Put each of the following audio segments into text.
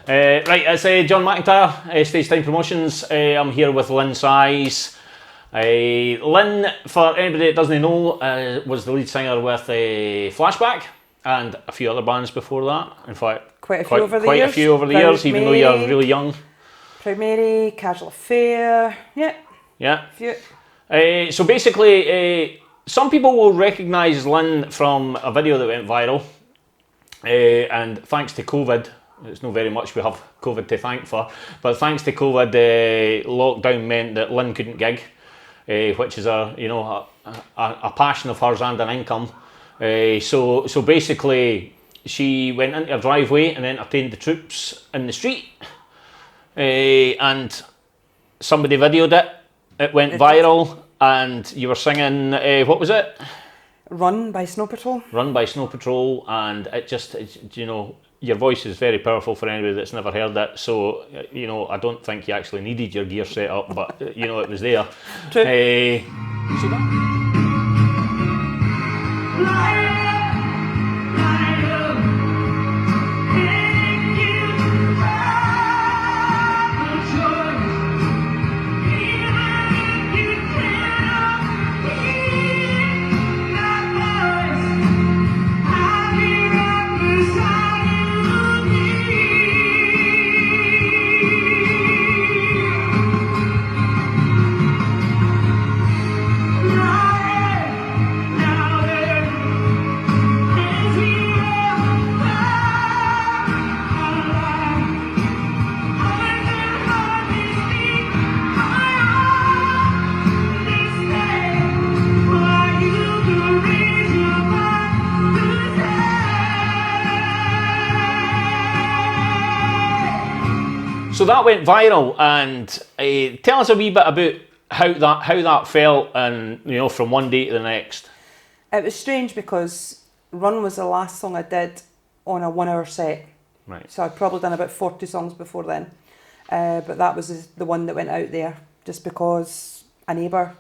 Right, it's John McIntyre, Stage Time Promotions. I'm here with Lynne Size. Lynne, for anybody that doesn't know, was the lead singer with Flashback and a few other bands before that. In fact, quite a few over the years, even though you're really young. Proud Mary, Casual Affair, Yeah. Few. So basically, some people will recognise Lynne from a video that went viral. And thanks to COVID, it's not very much we have COVID to thank for, but thanks to COVID, lockdown meant that Lynne couldn't gig, which is a passion of hers and an income. So basically, she went into her driveway and entertained the troops in the street, and somebody videoed it. It went viral, and you were singing. What was it? Run by Snow Patrol. Run by Snow Patrol, and your voice is very powerful for anybody that's never heard it. So, I don't think you actually needed your gear set up, but, it was there. True. So that went viral, and tell us a wee bit about how that felt, and from one day to the next. It was strange because Run was the last song I did on a 1 hour set. Right. So I'd probably done about 40 songs before then, but that was the one that went out there just because a neighbour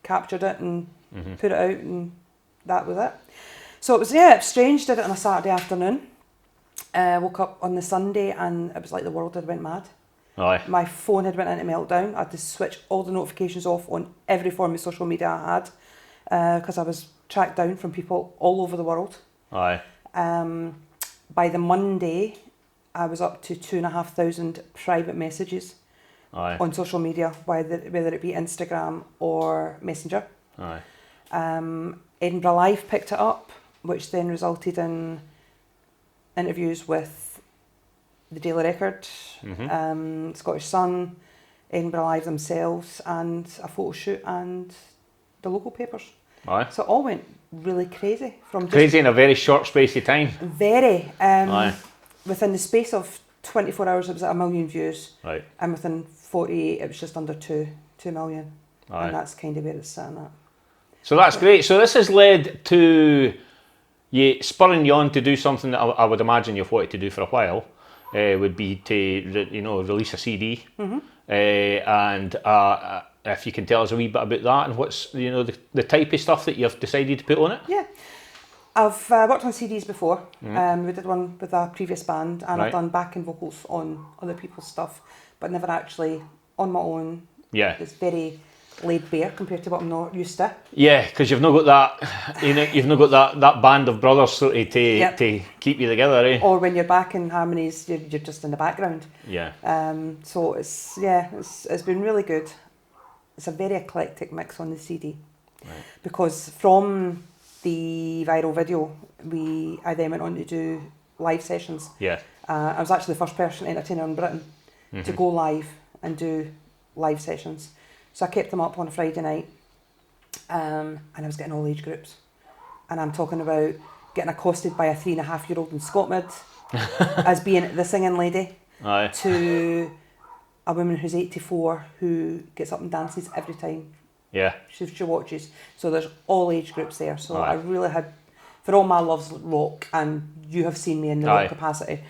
captured it and put it out, and that was it. So it was strange. Did it on a Saturday afternoon. Woke up on the Sunday and it was like the world had went mad. Aye. My phone had went into meltdown. I had to switch all the notifications off on every form of social media I had because I was tracked down from people all over the world. Aye. By the Monday, I was up to 2,500 private messages on social media, whether it be Instagram or Messenger. Aye. Edinburgh Live picked it up, which then resulted in interviews with the Daily Record, Scottish Sun, Edinburgh Live themselves, and a photo shoot and the local papers. Aye. So it all went really crazy. Crazy in a very short space of time. Very. Aye. Within the space of 24 hours, it was at 1 million views. Right. And within 48, it was just under 2 million. Aye. And that's kind of where it's sitting at. So that's great. So this has led to you spurring you on to do something that I would imagine you've wanted to do for a while. Would be to release a CD, and if you can tell us a wee bit about that and what's the type of stuff that you've decided to put on it. Yeah, I've worked on CDs before. We did one with a previous band, and I've done backing vocals on other people's stuff, but never actually on my own. Yeah, it's very laid bare compared to what I'm not used to. Yeah, because you've not got that, you've not got that band of brothers sort of to keep you together, eh? Or when you're back in harmonies, you're just in the background. Yeah. So it's been really good. It's a very eclectic mix on the CD, because from the viral video, I then went on to do live sessions. Yeah. I was actually the first person entertainer in Britain to go live and do live sessions. So I kept them up on a Friday night, and I was getting all age groups. And I'm talking about getting accosted by a 3.5-year-old in Scotland as being the singing lady, to a woman who's 84 who gets up and dances every time she watches. So there's all age groups there. So I really had, for all my loves rock, and you have seen me in the rock capacity,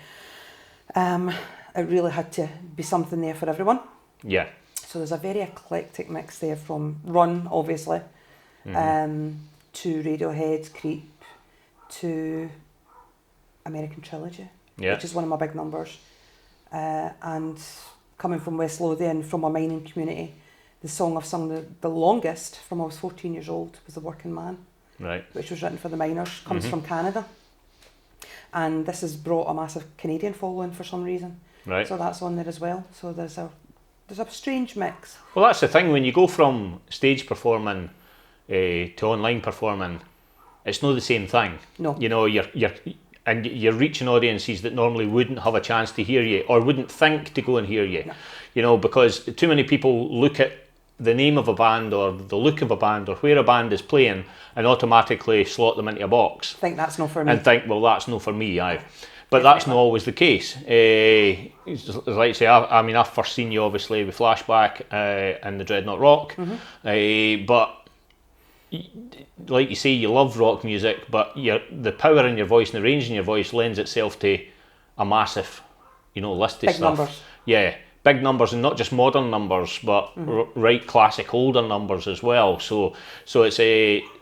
it really had to be something there for everyone. Yeah. So there's a very eclectic mix there, from Run, obviously, to Radiohead, Creep, to American Trilogy, which is one of my big numbers. and coming from West Lothian, from a mining community, the song I've sung the longest from I was 14 years old was The Working Man, Right. which was written for the miners, comes from Canada. And this has brought a massive Canadian following for some reason. Right. So that's on there as well. So there's a strange mix. Well, that's the thing, when you go from stage performing to online performing, it's not the same thing. No. You know, you're reaching audiences that normally wouldn't have a chance to hear you or wouldn't think to go and hear you. No. You know, because too many people look at the name of a band or the look of a band or where a band is playing and automatically slot them into a box. I think that's not for me. And think, well, that's not for me, aye. But that's not always the case. Like I say, I first seen you obviously with Flashback and the Dreadnought Rock. But like you say, you love rock music, but the power in your voice and the range in your voice lends itself to a massive, list of Big stuff. numbers. Yeah, big numbers, and not just modern numbers, but right classic older numbers as well. So it's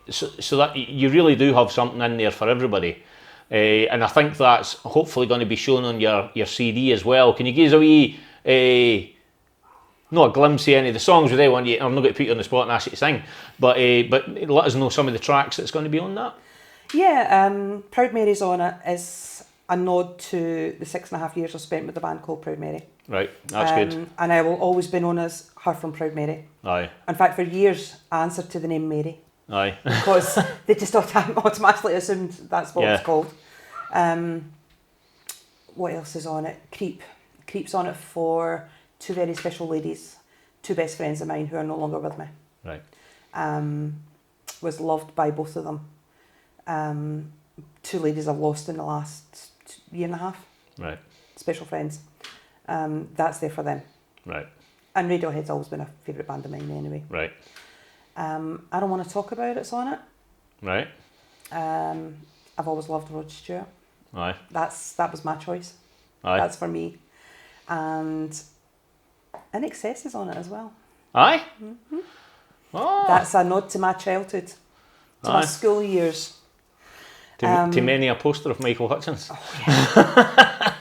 so that you really do have something in there for everybody. And I think that's hopefully going to be shown on your CD as well. Can you give us a wee, not a glimpse of any of the songs without one? I'm not going to put you on the spot and ask you to sing, but let us know some of the tracks that's going to be on that. Yeah, Proud Mary's on it is a nod to the 6.5 years I've spent with the band called Proud Mary. Right, that's good. And I will always be known as her from Proud Mary. Aye. In fact, for years, I answered to the name Mary. Aye. Because they just automatically assumed that's what it's called. What else is on it? Creep's on it for two very special ladies, two best friends of mine who are no longer with me. Right. Was loved by both of them. Two ladies I've lost in the last year and a half. Right. Special friends. That's there for them. Right. And Radiohead's always been a favourite band of mine anyway. Right. I Don't Want to Talk About It's on it. Right. I've always loved Rod Stewart. Aye. That was my choice. Aye. That's for me. And In Excess is on it as well. Aye? Oh. That's a nod to my childhood, to my school years. To many a poster of Michael Hutchins. Oh, yes.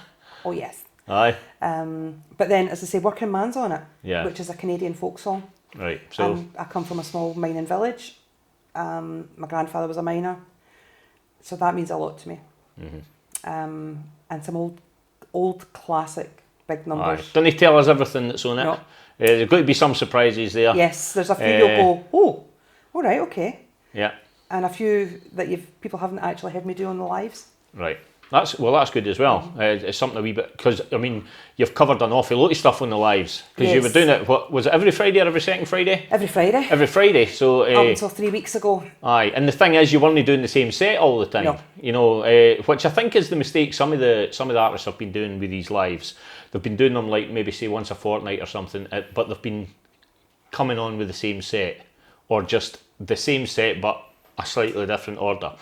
Oh, yes. Aye. But then, as I say, Working Man's on it, Yeah. which is a Canadian folk song. Right. So I come from a small mining village. My grandfather was a miner, so that means a lot to me. And some old classic big numbers. aye. Don't they tell us everything that's on it? No. There's got to be some surprises there. Yes, there's a few you'll go, oh, all right, okay. Yeah. And a few that people haven't actually heard me do on the lives. Right. That's good as well. It's something a wee bit, because I mean you've covered an awful lot of stuff on the lives, because you were Yes. doing it. What was it, every Friday or every second Friday? Every Friday. Every Friday. So Up until 3 weeks ago. aye, and the thing is, you weren't doing the same set all the time. No. You know, which I think is the mistake some of the artists have been doing with these lives. They've been doing them like maybe say once a fortnight or something, but they've been coming on with the same set, or just the same set but a slightly different order.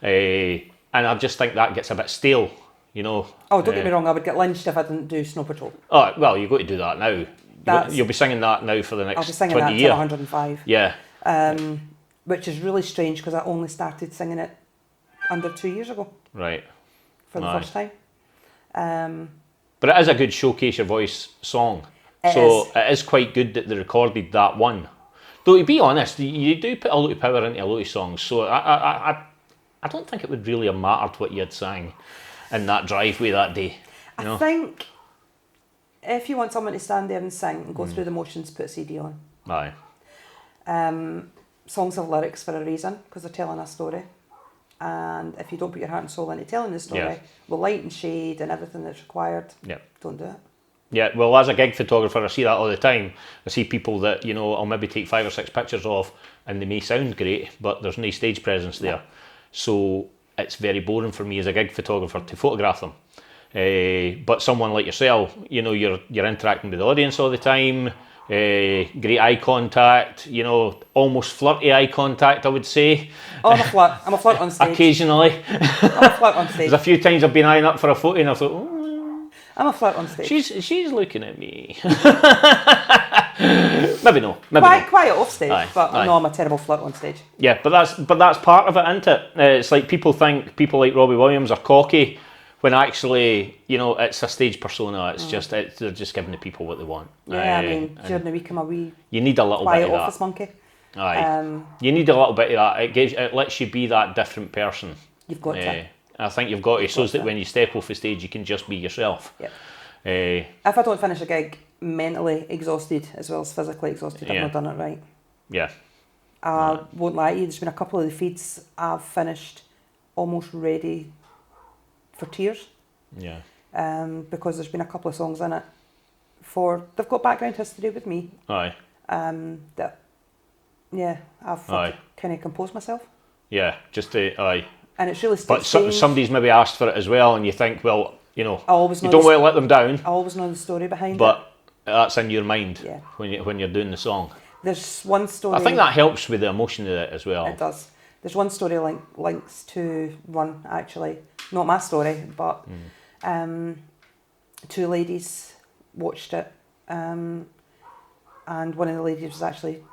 Yeah. And I just think that gets a bit stale. You know. Oh, don't get me wrong, I would get lynched if I didn't do Snow Patrol. Oh well, you've got to do that now. That's- You'll be singing that now for the I'll be next singing 20 that years. till 105. Yeah. Which is really strange because I only started singing it under 2 years ago Right. for the Aye. first time. But it is a good showcase your voice song. It So is. it is quite good that they recorded that one. Though to be honest, you do put a lot of power into a lot of songs. So I don't think it would really have mattered what you had sang in that driveway that day. You know? I think if you want someone to stand there and sing and go through the motions, put a CD on. Aye. Songs have lyrics for a reason because they're telling a story. And if you don't put your heart and soul into telling the story, Yeah. with light and shade and everything that's required, Yeah. don't do it. Yeah, well, as a gig photographer, I see that all the time. I see people that, you know, I'll maybe take 5 or 6 pictures of, and they may sound great, but there's no stage presence there. So it's very boring for me as a gig photographer to photograph them. But someone like yourself, you know, you're interacting with the audience all the time, great eye contact, you know, almost flirty eye contact, I would say. Oh, I'm a flirt. I'm a flirt on stage. Occasionally. I'm a flirt on stage. There's a few times I've been eyeing up for a photo and I thought, oh, I'm a flirt on stage. she's looking at me. Maybe no. Maybe no. Quiet off stage, Aye, but aye. no, I'm a terrible flirt on stage. Yeah, but that's part of it, isn't it? It's like people think people like Robbie Williams are cocky when actually, you know, it's a stage persona. It's just they're just giving the people what they want. Yeah, I mean, during the week I'm a wee you need a little bit quiet of office that. monkey. Aye, you need a little bit of that. It lets you be that different person. You've got to. I think you've got to, so that when you step off the stage, you can just be yourself. Yep. If I don't finish a gig mentally exhausted as well as physically exhausted, I've not done it right. Yeah. I won't lie to you, there's been a couple of the feeds I've finished almost ready for tears. Yeah. Because there's been a couple of songs in it they've got background history with me. Aye. That, I've kind of composed myself. Yeah, just aye. And it's really But somebody's maybe asked for it as well, and you think, well, you know, you don't want to let them down. I always know the story behind it. But that's in your mind Yeah. when you're doing the song. There's one story. I think that helps with the emotion of it as well. It does. There's one story links to one, actually. Not my story, but two ladies watched it, and one of the ladies was actually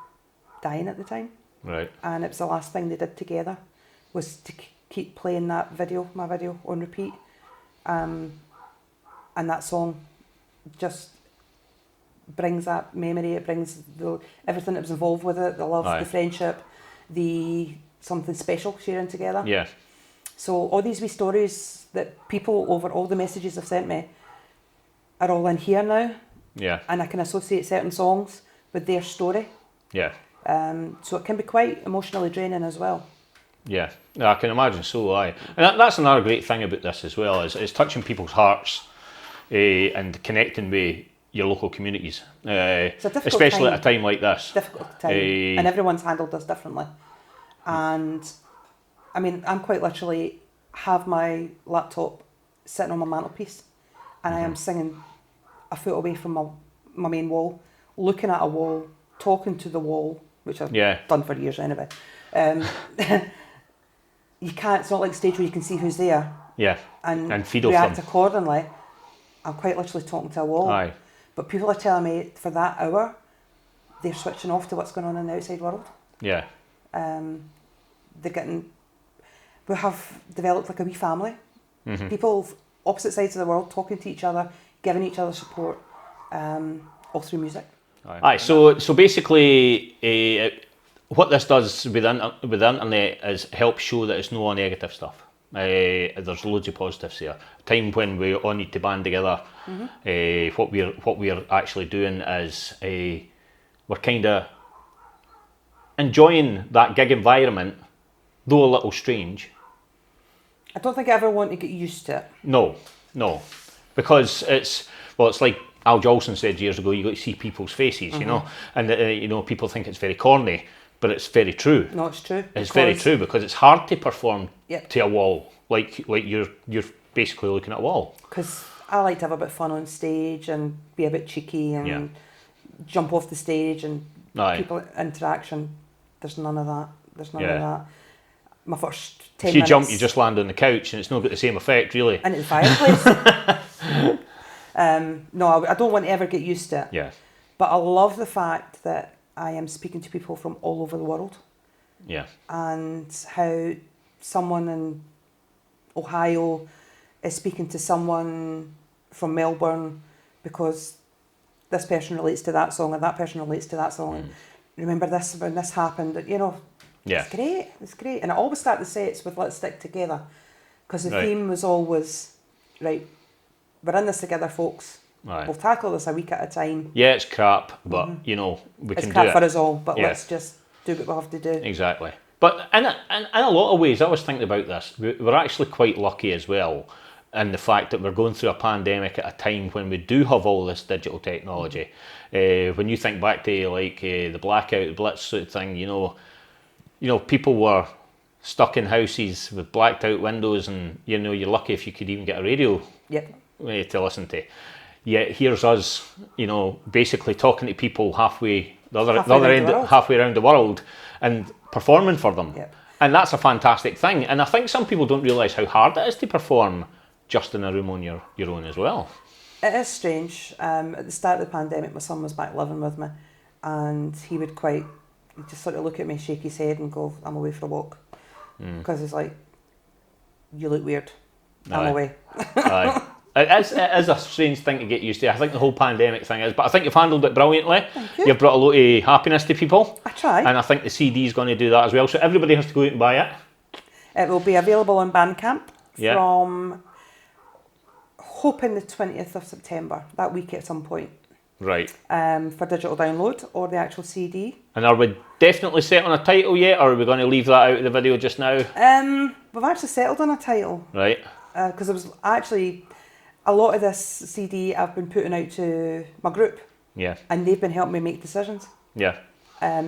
dying at the time. Right. And it was the last thing they did together was to keep playing my video on repeat. And that song just brings that memory, it brings everything that was involved with it, the love, the friendship, the something special sharing together. Yeah. So all these wee stories that people over all the messages have sent me are all in here now. Yeah. And I can associate certain songs with their story. Yeah. So it can be quite emotionally draining as well. Yeah, I can imagine so, aye. And that's another great thing about this as well, is touching people's hearts and connecting with your local communities, especially at a time like this. Difficult time, and everyone's handled this differently. And I mean, I'm quite literally have my laptop sitting on my mantelpiece, and I am singing a foot away from my main wall, looking at a wall, talking to the wall, which I've done for years anyway. You can't, it's not like a stage where you can see who's there. Yeah. And feed off them. React accordingly. I'm quite literally talking to a wall. Aye. But people are telling me for that hour, they're switching off to what's going on in the outside world. Yeah. We have developed like a wee family. Mm-hmm. People opposite sides of the world talking to each other, giving each other support, all through music. Aye. So basically, what this does with the internet is help show that it's no all negative stuff. There's loads of positives here. A time when we all need to band together. Mm-hmm. What we're actually doing is we're kind of enjoying that gig environment, though a little strange. I don't think I ever want to get used to it. No, because it's like Al Jolson said years ago. You got to see people's faces, you know, and people think it's very corny. But it's very true. No, it's true. It's very true because it's hard to perform to a wall, like you're basically looking at a wall. Because I like to have a bit of fun on stage and be a bit cheeky and jump off the stage and people interaction. There's none of that. There's none of that. My first 10 minutes. If you jump, you just land on the couch and it's not got the same effect, really. Into the fireplace. No, I don't want to ever get used to it. Yeah. But I love the fact that I am speaking to people from all over the world. Yeah. And how someone in Ohio is speaking to someone from Melbourne because this person relates to that song and that person relates to that song. And remember this when this happened, you know. Yeah. It's great. And I always start the sets with let's stick together. Because the theme was always, right, we're in this together, folks. Right. We'll tackle this a week at a time. Yeah, it's crap, but you know we can do it. It's crap for us all, but let's just do what we have to do. Exactly. But in a lot of ways, I was thinking about this. We're actually quite lucky as well, in the fact that we're going through a pandemic at a time when we do have all this digital technology. When you think back to like the blackout, the blitz sort of thing, you know, people were stuck in houses with blacked out windows, and you know, you're lucky if you could even get a radio to listen to. Yet here's us, you know, basically talking to people halfway around the world and performing for them. Yep. And that's a fantastic thing. And I think some people don't realise how hard it is to perform just in a room on your own as well. It is strange. At the start of the pandemic, my son was back living with me, and he would just sort of look at me, shake his head and go, I'm away for a walk. Because he's like, you look weird. I'm away. Aye. It is a strange thing to get used to. I think the whole pandemic thing is, but I think you've handled it brilliantly. Thank you. You've brought a lot of happiness to people. I try. And I think the CD is going to do that as well. So everybody has to go out and buy it. It will be available on Bandcamp Yeah. from, hoping the 20th of September, that week at some point. Right. For digital download or the actual CD. And are we definitely set on a title yet, or are we going to leave that out of the video just now? We've actually settled on a title. Right. Because there was actually a lot of this CD I've been putting out to my group. Yeah. And they've been helping me make decisions. Yeah.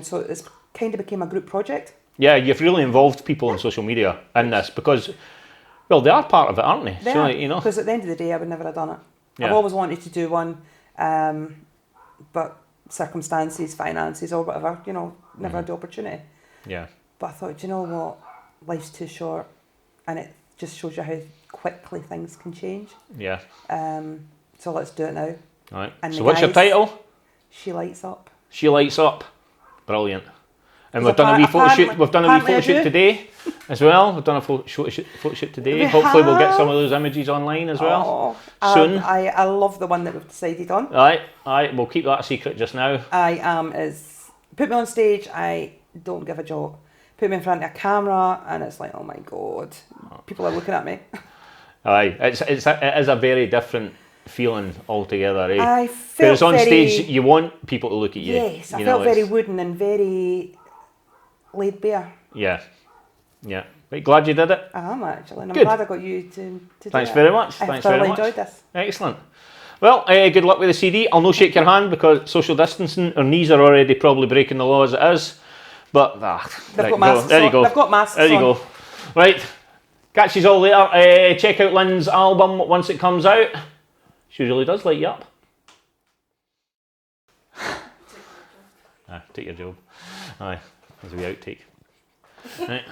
So it's kind of became a group project. Yeah, you've really involved people on social media in this because, well, they are part of it, aren't they? They So, are, you know. because at the end of the day, I would never have done it. Yeah. I've always wanted to do one, but circumstances, finances, or whatever, you know, never had the opportunity. Yeah. But I thought, do you know what? Life's too short, and it just shows you how quickly things can change. Yeah. So let's do it now. All right. And So the what's your guys- title? She Lights Up. She Lights Up. Brilliant. And Because we've done a wee photo shoot. apparently- We've done a wee apparently I photo shoot do. today as well. We've done a photo shoot today. We Hopefully we'll get have. some of those images online as well. Oh, soon. I love the one that we've decided on. Aye. We'll keep that a secret just now. I am put me on stage, I don't give a joke. Put me in front of a camera, and it's like, oh my god, people are looking at me. Aye. It is a very different feeling altogether. Eh? I Whereas felt on very, stage you want people to look at you. yes, I you felt know, very it's- wooden and very laid bare. Yeah. Yeah. Right, glad you did it. I am actually, and I'm Good. glad I got you to do Thanks it. very much. I Thanks very thoroughly much. enjoyed this. Excellent. Well, good luck with the CD. I'll no shake your hand because social distancing. Our knees are already probably breaking the law as it is. But They've got masks there you on. go. They've got masks There you on. go. Right. Catch you all later. Check out Lynne's album once it comes out. She really does light you up. Take your job. Aye, as a wee outtake. Right.